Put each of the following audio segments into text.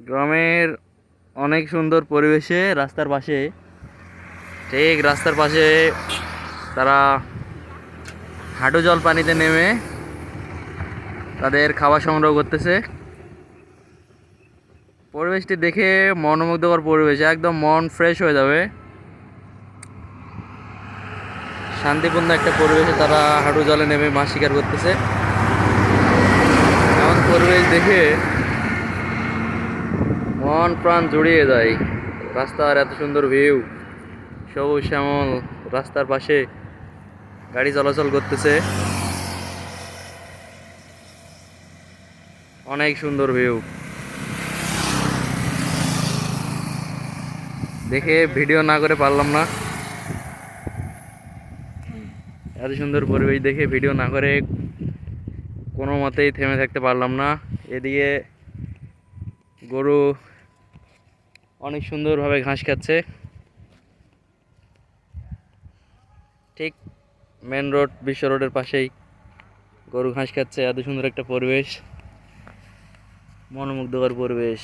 গ্রামের অনেক সুন্দর পরিবেশে রাস্তার পাশে, ঠিক রাস্তার পাশে তারা হাঁটু জল পানিতে নেমে তাদের খাবার সংগ্রহ করতেছে। পরিবেশটি দেখে মনোমুগ্ধকর পরিবেশ, একদম মন ফ্রেশ হয়ে যাবে। শান্তিপূর্ণ একটা পরিবেশে তারা হাঁটু জলে নেমে মাছ শিকার করতেছে। এমন পরিবেশ দেখে মন প্রাণ জুড়িয়ে যায়। রাস্তার এত সুন্দর ভিউ, সবুজ শ্যামল রাস্তার পাশে গাড়ি চলাচল করতেছে, অনেক সুন্দর ভিউ দেখে ভিডিও না করে পারলাম না। এত সুন্দর পরিবেশ দেখে ভিডিও না করে কোনো মতেই থেমে থাকতে পারলাম না। এদিকে গরু অনেক সুন্দরভাবে ঘাস খাচ্ছে, ঠিক মেন রোড বিশ্ব রোডের পাশেই গরু ঘাস খাচ্ছে। এত সুন্দর একটা পরিবেশ, মনোমুগ্ধকর পরিবেশ।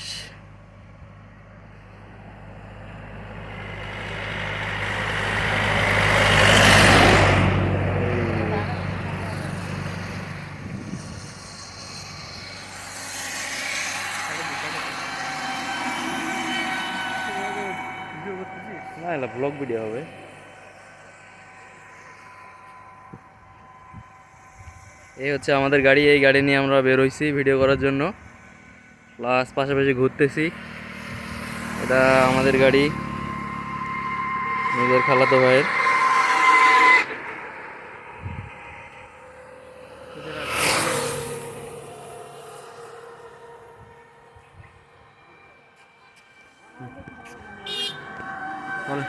না এলা ব্লগ ভিডিও হবে। এই হচ্ছে আমাদের গাড়ি, এই গাড়ি নিয়ে আমরা বের হইছি ভিডিও করার জন্য, প্লাস পাশাপাশি ঘুরতেছি। এটা আমাদের গাড়ি, নিজের খালাতো ভাইয়ের। বলে